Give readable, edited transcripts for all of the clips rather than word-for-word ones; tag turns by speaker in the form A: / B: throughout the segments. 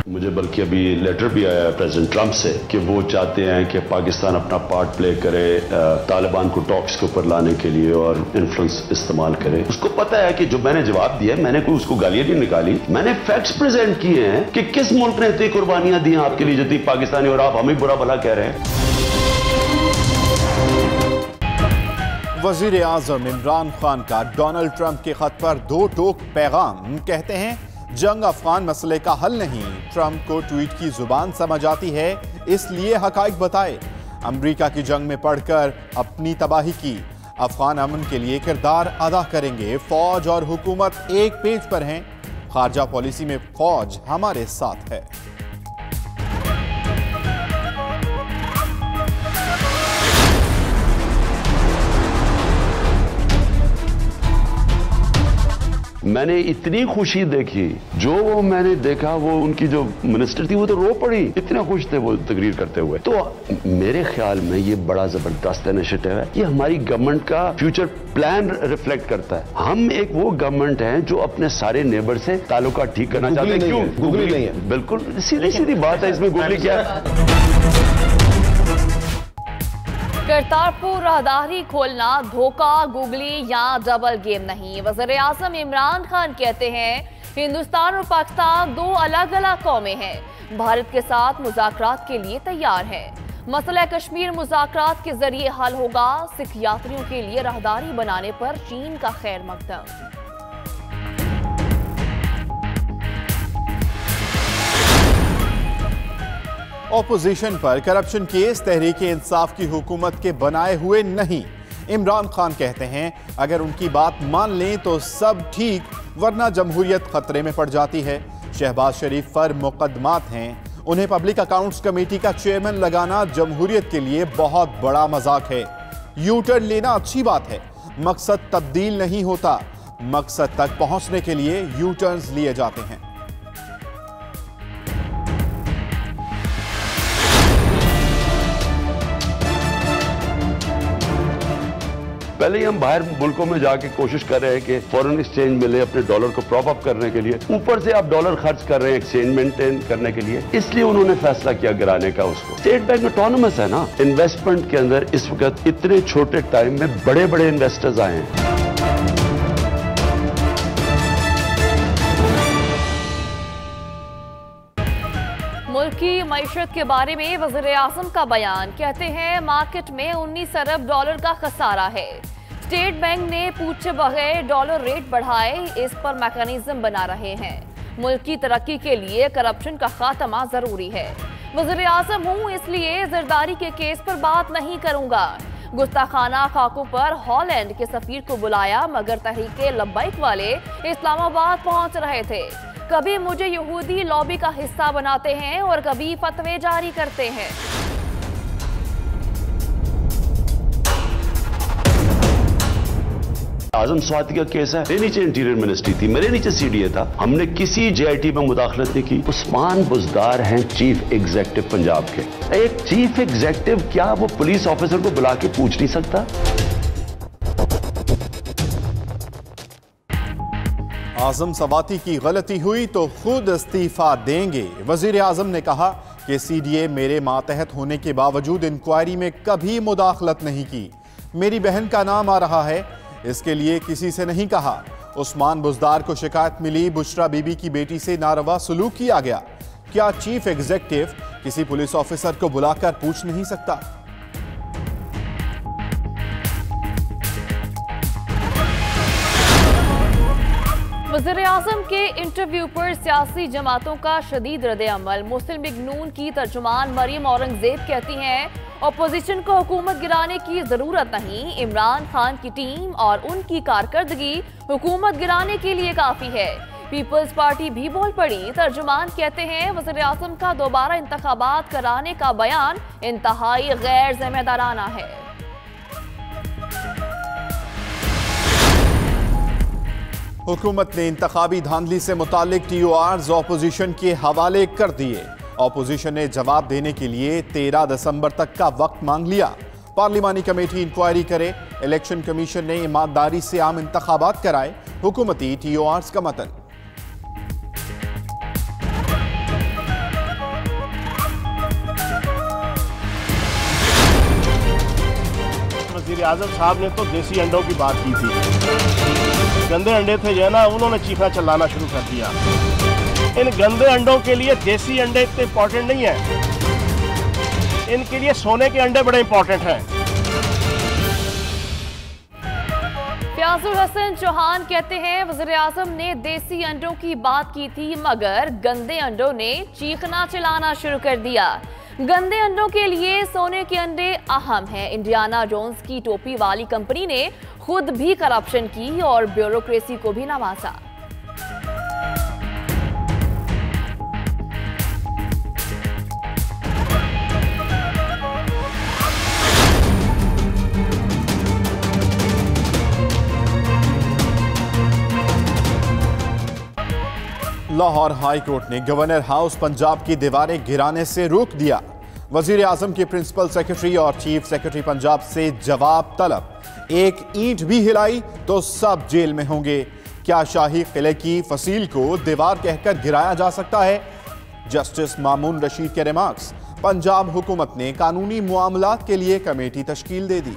A: मुझे बल्कि अभी लेटर भी आया है प्रेसिडेंट ट्रंप से कि वो चाहते हैं कि पाकिस्तान अपना पार्ट प्ले करे तालिबान को टॉक्स के ऊपर लाने के लिए और इन्फ्लुएंस इस्तेमाल करे। उसको पता है कि जो मैंने जवाब दिया, मैंने कोई उसको गालियां नहीं निकाली, मैंने फैक्ट्स प्रेजेंट किए हैं कि किस मुल्क ने इतनी कुर्बानियां दी आपके लिए जितनी पाकिस्तानी, और आप हमें बुरा भला कह रहे हैं।
B: वजीर आजम इमरान खान का डोनाल्ड ट्रंप के खत पर दो टोक पैगाम। कहते हैं जंग अफगान मसले का हल नहीं, ट्रंप को ट्वीट की जुबान समझ आती है इसलिए हकाइक बताए। अमेरिका की जंग में पढ़कर अपनी तबाही की, अफगान अमन के लिए किरदार अदा करेंगे। फौज और हुकूमत एक पेज पर हैं, खारजा पॉलिसी में फौज हमारे साथ है।
A: मैंने इतनी खुशी देखी, जो वो मैंने देखा, वो उनकी जो मिनिस्टर थी वो तो रो पड़ी, इतने खुश थे वो तकरीर करते हुए। तो मेरे ख्याल में ये बड़ा जबरदस्त इनिशिएटिव है। ये हमारी गवर्नमेंट का फ्यूचर प्लान रिफ्लेक्ट करता है। हम एक वो गवर्नमेंट है जो अपने सारे नेबर से ताल्लुकात ठीक करना चाहते हैं। क्यों गूगली नहीं है? बिल्कुल सीधी सीधी बात है, इसमें गूगली क्या है?
C: करतारपुर राहदारी खोलना धोखा, गूगली या डबल गेम नहीं। वज़ीर आज़म इमरान खान कहते हैं हिंदुस्तान और पाकिस्तान दो अलग अलग कौमें हैं, भारत के साथ मुज़ाकरात के लिए तैयार है। मसला कश्मीर मुज़ाकरात के जरिए हल होगा। सिख यात्रियों के लिए राहदारी बनाने पर चीन का खैर मकदम।
B: ऑपोजिशन पर करप्शन केस तहरीक इंसाफ की हुकूमत के बनाए हुए नहीं। इमरान खान कहते हैं अगर उनकी बात मान लें तो सब ठीक, वरना जमहूरियत खतरे में पड़ जाती है। शहबाज शरीफ पर मुकदमात हैं, उन्हें पब्लिक अकाउंट्स कमेटी का चेयरमैन लगाना जमहूरियत के लिए बहुत बड़ा मजाक है। यू टर्न लेना अच्छी बात है, मकसद तब्दील नहीं होता, मकसद तक पहुंचने के लिए यू टर्न्स लिए जाते हैं।
A: पहले ही हम बाहर मुल्कों में जाके कोशिश कर रहे हैं कि फॉरेन एक्सचेंज मिले अपने डॉलर को प्रॉप अप करने के लिए, ऊपर से आप डॉलर खर्च कर रहे हैं एक्सचेंज मेंटेन करने के लिए। इसलिए उन्होंने फैसला किया गिराने का उसको। स्टेट बैंक ऑटोनमस है ना, इन्वेस्टमेंट के अंदर इस वक्त इतने छोटे टाइम में बड़े बड़े इन्वेस्टर्स आए हैं।
C: मुल्क की मईशत के बारे में वज़ीर आज़म का बयान। कहते हैं मार्केट में 19 अरब डॉलर का खसारा है। स्टेट बैंक ने पूछे बगैर डॉलर रेट बढ़ाए, इस पर मैकेनिज्म बना रहे हैं। मुल्क की तरक्की के लिए करप्शन का खात्मा जरूरी है। वज़ीर आज़म हूँ इसलिए जरदारी के केस पर बात नहीं करूंगा। गुस्ताखाना खाकों पर हॉलैंड के सफीर को बुलाया, मगर तहरीके लब्बैक वाले इस्लामाबाद पहुंच रहे थे। कभी मुझे यहूदी लॉबी का हिस्सा बनाते हैं और कभी फतवे जारी करते हैं।
A: आजम स्वाति का केस है, मेरे नीचे इंटीरियर मिनिस्ट्री थी, मेरे नीचे सीडीए था, हमने किसी जेआईटी में मुदाखलत नहीं की। उस्मान बुज़दार हैं चीफ एग्जीक्यूटिव पंजाब के। एक चीफ एग्जीक्यूटिव क्या वो पुलिस ऑफिसर को बुला के पूछ नहीं सकता?
B: आजम सवाती की गलती हुई तो खुद इस्तीफा देंगे। वजीर आजम ने कहा कि सीडीए मेरे मातहत होने के बावजूद इंक्वायरी में कभी मुदाखलत नहीं की। मेरी बहन का नाम आ रहा है, इसके लिए किसी से नहीं कहा। उस्मान बुज़दार को शिकायत मिली, बुशरा बीबी की बेटी से नारवा सलूक किया गया। क्या चीफ एग्जीक्यूटिव किसी पुलिस ऑफिसर को बुलाकर पूछ नहीं सकता?
C: वज़ीर आज़म के इंटरव्यू पर सियासी जमातों का शदीद रद्द-ए-अमल। मुस्लिम लीग नून की तर्जुमान मरियम औरंगजेब कहती हैं अपोजिशन को हुकूमत गिराने की जरूरत नहीं, इमरान खान की टीम और उनकी कारकर्दगी हुकूमत गिराने के लिए काफी है। पीपल्स पार्टी भी बोल पड़ी। तर्जुमान कहते हैं वज़ीर आज़म का दोबारा इंतखाबात कराने का बयान इंतहाई गैर जिम्मेदाराना है।
B: हुकूमत ने इंतखाबी धांधली से मुतालिक TORs ऑपोजिशन के हवाले कर दिए। ऑपोजिशन ने जवाब देने के लिए 13 दिसंबर तक का वक्त मांग लिया। पार्लिमानी कमेटी इंक्वायरी करे, इलेक्शन कमीशन ने ईमानदारी से आम इंतखाबात कराए। हुकूमती TORs का मतन।
D: वज़ीर आज़म साहब ने तो देसी अंडों की बात की थी। गंदे अंडे थे जो है ना, उन्होंने चीखना चिल्लाना शुरू कर दिया। इन गंदे अंडों के लिए देसी अंडे इतने इंपॉर्टेंट नहीं है, इनके लिए सोने के अंडे बड़े इंपॉर्टेंट हैं।
C: फयाजुल हसन चौहान कहते हैं वज़ीर आज़म ने देसी अंडों की बात की थी, मगर गंदे अंडों ने चीखना चिल्लाना शुरू कर दिया। गंदे अंडों के लिए सोने के अंडे अहम हैं। इंडियाना जोन्स की टोपी वाली कंपनी ने खुद भी करप्शन की और ब्यूरोक्रेसी को भी नवाजा।
B: लाहौर हाई कोर्ट ने गवर्नर हाउस पंजाब की दीवारें गिराने से रोक दिया। वजीर आजम के प्रिंसिपल सेक्रेटरी और चीफ सेक्रेटरी पंजाब से जवाब तलब। एक ईंट भी हिलाई तो सब जेल में होंगे। क्या शाही किले की फसील को दीवार कहकर गिराया जा सकता है? जस्टिस मामून रशीद के रिमार्क्स। पंजाब हुकूमत ने कानूनी मामलात के लिए कमेटी तश्कील दे दी।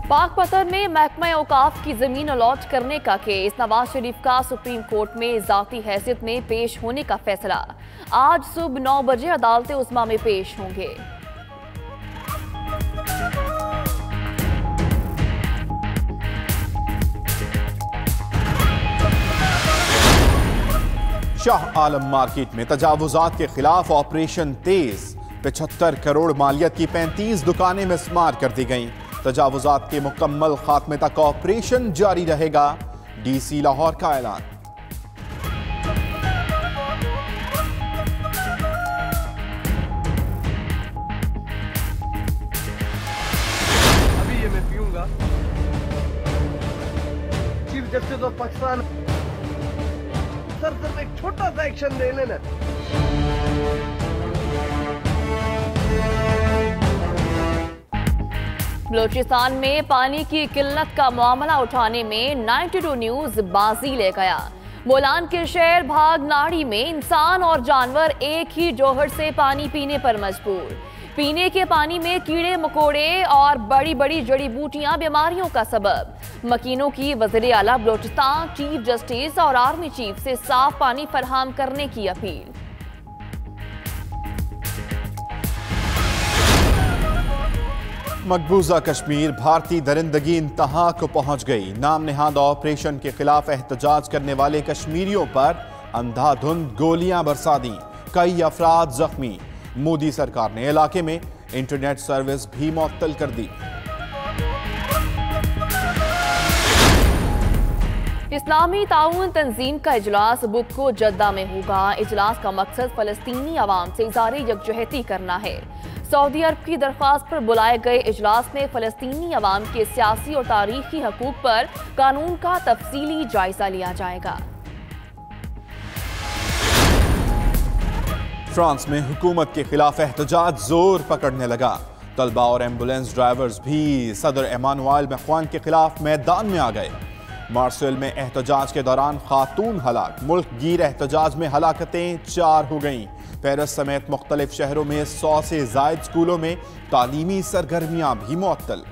C: पाकपतन में महकमा औकाफ की जमीन अलॉट करने का केस। नवाज शरीफ का सुप्रीम कोर्ट में जाती हैसियत में पेश होने का फैसला। आज सुबह 9 बजे अदालते उस्मा में पेश होंगे।
B: शाह आलम मार्केट में तजावुजात के खिलाफ ऑपरेशन तेज। 75 करोड़ मालियत की 35 दुकानें मिसमार कर दी गईं। तजावुजात के मुकम्मल खात्मे तक ऑपरेशन जारी रहेगा। डीसी लाहौर का ऐलान।
E: अभी ये मैं पीऊंगा। Chief justice of Pakistan sir सिर्फ एक छोटा सा एक्शन ले लेना।
C: बलूचिस्तान में पानी की किल्लत का मामला उठाने में 92 न्यूज बाजी ले गया। बोलान के शहर भाग नाड़ी में इंसान और जानवर एक ही जोहर से पानी पीने पर मजबूर। पीने के पानी में कीड़े मकोड़े और बड़ी बड़ी जड़ी बूटियां बीमारियों का सबब। मकीनों की वज़ीर आला बलूचिस्तान चीफ जस्टिस और आर्मी चीफ से साफ पानी फराहम करने की अपील।
B: मकबूजा कश्मीर भारतीय दरिंदगी इंतहा को पहुंच गई। नाम नेहाद ऑपरेशन के खिलाफ एहतजाज करने वाले कश्मीरियों पर अंधाधुंध गोलियां बरसा दी। कई अफराद जख्मी। मोदी सरकार ने इलाके में इंटरनेट सर्विस भी मुअत्तल कर दी।
C: इस्लामी ताउन तंजीम का इजलास बुध को जद्दा में होगा। इजलास का मकसद फलस्तीनी अवाम से इज़हार यकजहती करना है। सऊदी अरब की दरख्वास्त पर बुलाए गए इजलास में फलस्तीनी अवाम के सियासी और तारीखी हकूक पर कानून का तफसीली जायजा लिया जाएगा।
B: फ्रांस में हुकूमत के खिलाफ एहतजाज जोर पकड़ने लगा। तलबा और एम्बुलेंस ड्राइवर्स भी सदर इमानुएल मैक्रोन के खिलाफ मैदान में आ गए। मार्सेल में एहतजाज के दौरान खातून हलाक। मुल्क गिर एहतजाज में हलाकतें 4 हो गईं। पेरिस समेत मुख्तलिफ शहरों में 100 से जायद स्कूलों में तालीमी सरगर्मियां भी मुअत्तल।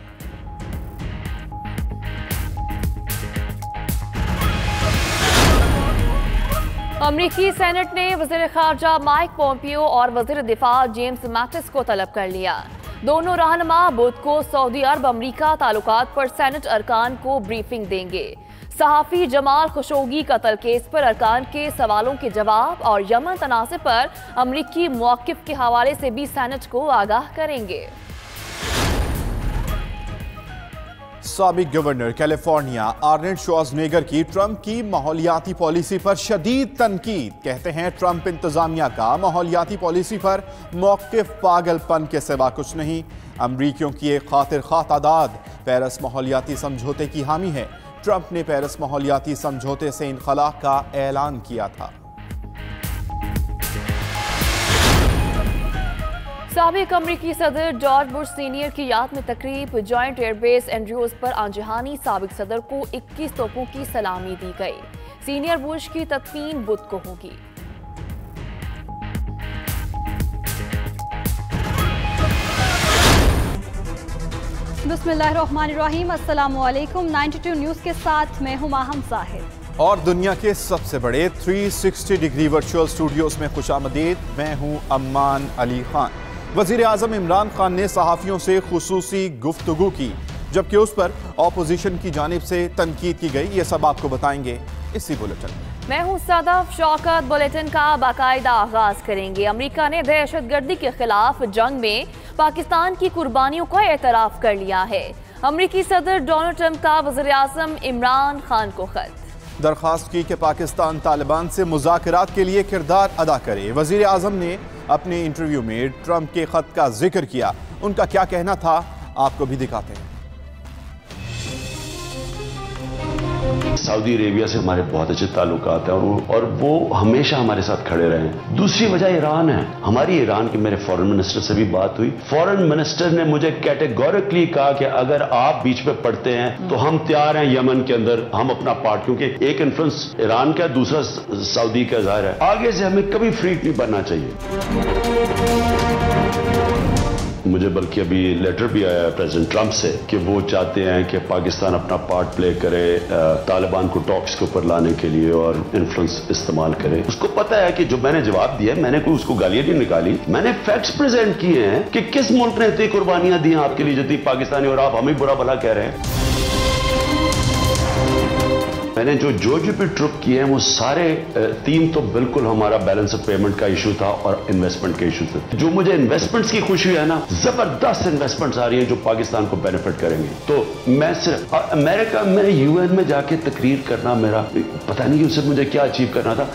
C: अमरीकी सेनेट ने वज़ीर ख़ारजा माइक पोम्पियो और वज़ीर दिफा जेम्स मैटिस को तलब कर लिया। दोनों रहनुमा बुध को सऊदी अरब अमरीका ताल्लुकात पर सेनेट अरकान को ब्रीफिंग देंगे। सहाफ़ी जमाल खशोगी कत्ल केस पर अरकान के सवालों के जवाब और यमन तनाज़े पर अमरीकी मौक़िफ़ के हवाले से भी सेनेट को आगाह करेंगे।
B: साबिक गवर्नर कैलिफोर्निया आर्नेल्ड श्वार्ज़नेगर की ट्रंप की माहौलियाती पॉलिसी पर शदीद तनकीद। कहते हैं ट्रंप इंतजामिया का माहौलियाती पॉलिसी पर मौक़िफ़ पागलपन के सिवा कुछ नहीं। अमरीकियों की एक खातिर खा तादाद पेरिस माहौलियाती समझौते की हामी है। ट्रंप ने पेरिस माहौलियाती समझौते से इनखला का ऐलान किया था।
C: साबिक अमरीकी सदर जॉर्ज बुश सीनियर की याद में तकरीब। जॉइंट एयरबेस एंड्रयूज पर आंजहानी साबिक सदर को 21 तोपों की सलामी दी गई। सीनियर बुश की तदफीन बुध को होगी।
F: बिस्मिल्लाहिर्रहमानिर्रहीम, अस्सलामुअलैकुम। 92 न्यूज़ के साथ मैं हूं माहम साहिद।
B: और दुनिया के सबसे बड़े 360 डिग्री वर्चुअल स्टूडियोज में खुशामदीद। मैं हूं अम्मान अली खान। वज़ीर आज़म इमरान खान ने सहाफ़ियों से खुसूसी गुफ्तगू की, जबकि उस पर ऑपोजिशन की जानिब से तनकीद की गई। ये सब आपको बताएंगे इसी बुलेटिन में।
C: मैं हूं सदफ शौकत। बुलेटिन का बाकायदा आगाज करेंगे। अमेरिका ने दहशतगर्दी के खिलाफ जंग में पाकिस्तान की कुर्बानियों का एतराफ़ कर लिया है। अमेरिकी सदर डोनाल्ड ट्रंप का वज़ीर आज़म इमरान खान को खत।
B: दरख्वास्त की कि पाकिस्तान तालिबान से मुज़ाकरात के लिए किरदार अदा करे। वज़ीर आज़म ने अपने इंटरव्यू में ट्रंप के खत का जिक्र किया। उनका क्या कहना था, आपको भी दिखाते हैं।
A: सऊदी अरेबिया से हमारे बहुत अच्छे ताल्लुकात हैं और वो हमेशा हमारे साथ खड़े रहे हैं। दूसरी वजह ईरान है। हमारी ईरान के मेरे फॉरेन मिनिस्टर से भी बात हुई। फॉरेन मिनिस्टर ने मुझे कैटेगोरिकली कहा कि अगर आप बीच पे पड़ते हैं तो हम तैयार हैं यमन के अंदर हम अपना पार्ट, क्योंकि एक इन्फ्लुएंस ईरान का, दूसरा सऊदी का जाहिर है। आगे से हमें कभी फ्रीक नहीं बनना चाहिए। मुझे बल्कि अभी लेटर भी आया प्रेसिडेंट ट्रंप से कि वो चाहते हैं कि पाकिस्तान अपना पार्ट प्ले करे, तालिबान को टॉक्स के ऊपर लाने के लिए और इन्फ्लुएंस इस्तेमाल करे। उसको पता है कि जो मैंने जवाब दिया, मैंने कोई उसको गालियां नहीं निकाली, मैंने फैक्ट्स प्रेजेंट किए हैं कि किस मुल्क ने इतनी कुर्बानियां दी आपके लिए जितनी पाकिस्तानी, और आप हमें बुरा भला कह रहे हैं। मैंने जो भी ट्रिप किए हैं वो सारे तीन तो बिल्कुल हमारा बैलेंस ऑफ पेमेंट का इशू था और इन्वेस्टमेंट का इशू था। जो मुझे इन्वेस्टमेंट्स की खुशी है ना, जबरदस्त इन्वेस्टमेंट्स आ रही हैं जो पाकिस्तान को बेनिफिट करेंगे। तो मैं सिर्फ अमेरिका में यूएन में जाके तकरीर करना, मेरा पता नहीं उससे मुझे क्या अचीव करना था।